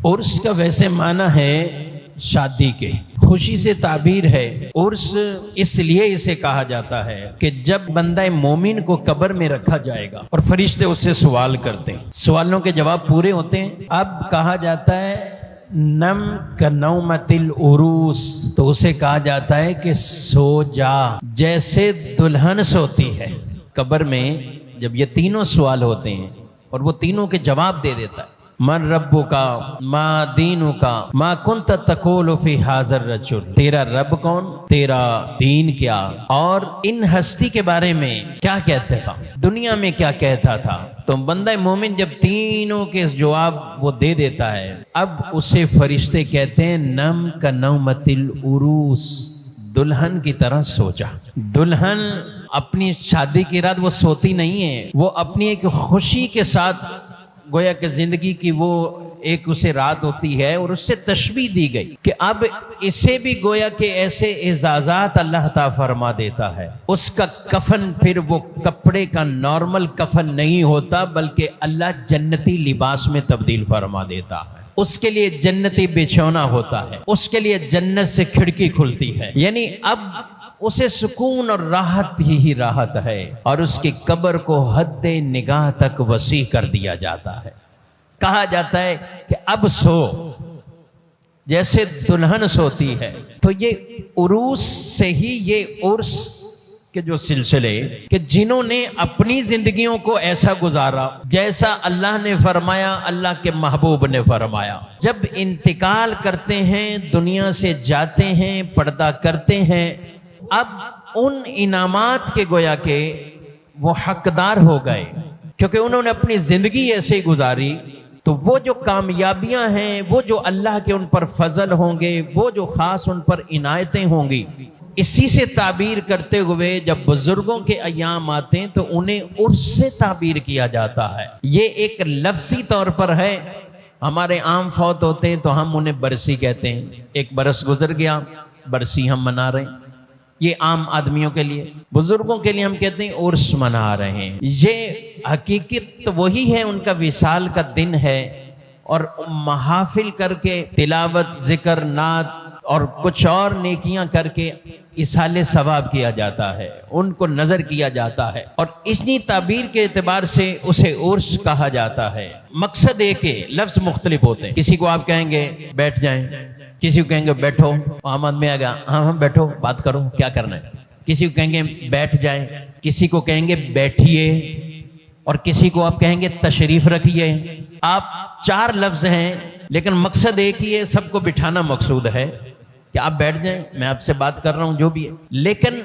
عرس کا ویسے معنی ہے شادی کے، خوشی سے تعبیر ہے۔ عرس اس لیے اسے کہا جاتا ہے کہ جب بندہ مومن کو قبر میں رکھا جائے گا اور فرشتے اس سے سوال کرتے ہیں، سوالوں کے جواب پورے ہوتے ہیں، اب کہا جاتا ہے نم کنومت العروس، تو اسے کہا جاتا ہے کہ سو جا جیسے دلہن سوتی ہے۔ قبر میں جب یہ تینوں سوال ہوتے ہیں اور وہ تینوں کے جواب دے دیتا ہے، من ربک ما دینک ما کنت تقول فی ھذا الرجل، تیرا رب کون، تیرا دین کیا، اور ان ہستی کے بارے میں کیا کہتا تھا، دنیا میں کیا کہتا تھا۔ تو بندہ مومن جب تینوں کے جواب وہ دے دیتا ہے، اب اسے فرشتے کہتے ہیں نم کنومت العروس، دلہن کی طرح سو جا۔ دلہن اپنی شادی کی رات وہ سوتی نہیں ہے، وہ اپنی ایک خوشی کے ساتھ گویا کہ زندگی کی وہ ایک اسے رات ہوتی ہے، اور اس سے تشبیہ دی گئی کہ اب اسے بھی گویا کہ ایسے اعزازات اللہ تعالیٰ فرما دیتا ہے۔ اس کا کفن پھر وہ کپڑے کا نارمل کفن نہیں ہوتا، بلکہ اللہ جنتی لباس میں تبدیل فرما دیتا ہے۔ اس کے لیے جنتی بچھونا ہوتا ہے، اس کے لیے جنت سے کھڑکی کھلتی ہے، یعنی اب اسے سکون اور راحت ہی راحت ہے، اور اس کی قبر کو حد نگاہ تک وسیع کر دیا جاتا ہے۔ کہا جاتا ہے کہ اب سو جیسے دلہن سوتی ہے۔ تو یہ عروس سے ہی یہ عرس کے جو سلسلے کہ جنہوں نے اپنی زندگیوں کو ایسا گزارا جیسا اللہ نے فرمایا، اللہ کے محبوب نے فرمایا، جب انتقال کرتے ہیں، دنیا سے جاتے ہیں، پردہ کرتے ہیں، اب ان انعامات کے گویا کہ وہ حقدار ہو گئے، کیونکہ انہوں نے اپنی زندگی ایسے گزاری۔ تو وہ جو کامیابیاں ہیں، وہ جو اللہ کے ان پر فضل ہوں گے، وہ جو خاص ان پر عنایتیں ہوں گی، اسی سے تعبیر کرتے ہوئے جب بزرگوں کے ایام آتے ہیں تو انہیں عرس سے تعبیر کیا جاتا ہے۔ یہ ایک لفظی طور پر ہے، ہمارے عام فوت ہوتے ہیں تو ہم انہیں برسی کہتے ہیں، ایک برس گزر گیا، برسی ہم منا رہے ہیں، یہ عام آدمیوں کے لیے۔ بزرگوں کے لیے ہم کہتے ہیں عرس منا رہے ہیں۔ یہ حقیقت وہی ہے، ان کا وصال کا دن ہے، اور محافل کر کے تلاوت، ذکر، نعت اور کچھ اور نیکیاں کر کے ایصال ثواب کیا جاتا ہے، ان کو نظر کیا جاتا ہے، اور اتنی تعبیر کے اعتبار سے اسے عرس کہا جاتا ہے۔ مقصد ایک ہے، لفظ مختلف ہوتے ہیں۔ کسی کو آپ کہیں گے بیٹھ جائیں، کسی کو کہیں گے بیٹھو، آمد میں آ گیا، ہاں بیٹھو، بات کرو، کیا کرنا ہے۔ کسی کو کہیں گے بیٹھ جائیں، کسی کو کہیں گے بیٹھیے، اور کسی کو آپ کہیں گے تشریف رکھیے۔ آپ چار لفظ ہیں لیکن مقصد ایک ہی ہے، سب کو بٹھانا مقصود ہے کہ آپ بیٹھ جائیں، میں آپ سے بات کر رہا ہوں جو بھی ہے، لیکن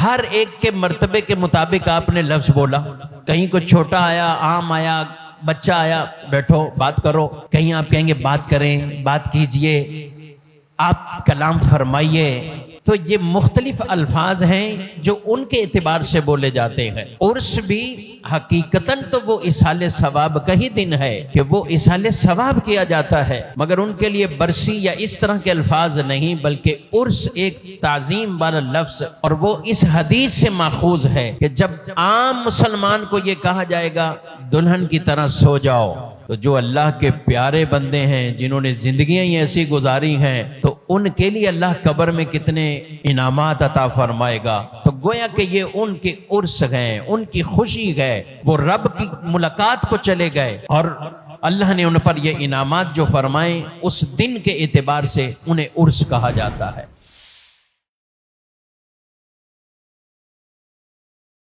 ہر ایک کے مرتبے کے مطابق آپ نے لفظ بولا۔ کہیں کو چھوٹا آیا، عام آیا، بچہ آیا، بیٹھو بات کرو، کہیں آپ کہیں گے بات کریں، بات کیجئے، آپ کلام فرمائیے۔ تو یہ مختلف الفاظ ہیں جو ان کے اعتبار سے بولے جاتے ہیں۔ عرس بھی حقیقتاً تو وہ ایصال ثواب کا ہی دن ہے کہ وہ ایصال ثواب کیا جاتا ہے، مگر ان کے لیے برسی یا اس طرح کے الفاظ نہیں، بلکہ عرس ایک تعظیم والا لفظ، اور وہ اس حدیث سے ماخوذ ہے کہ جب عام مسلمان کو یہ کہا جائے گا دلہن کی طرح سو جاؤ، تو جو اللہ کے پیارے بندے ہیں جنہوں نے زندگیاں ہی ایسی گزاری ہیں، تو ان کے لیے اللہ قبر میں کتنے انعامات عطا فرمائے گا۔ تو گویا کہ یہ ان کے عرس ہیں، ان کی خوشی ہے، وہ رب کی ملاقات کو چلے گئے، اور اللہ نے ان پر یہ انعامات جو فرمائے اس دن کے اعتبار سے انہیں عرس کہا جاتا ہے۔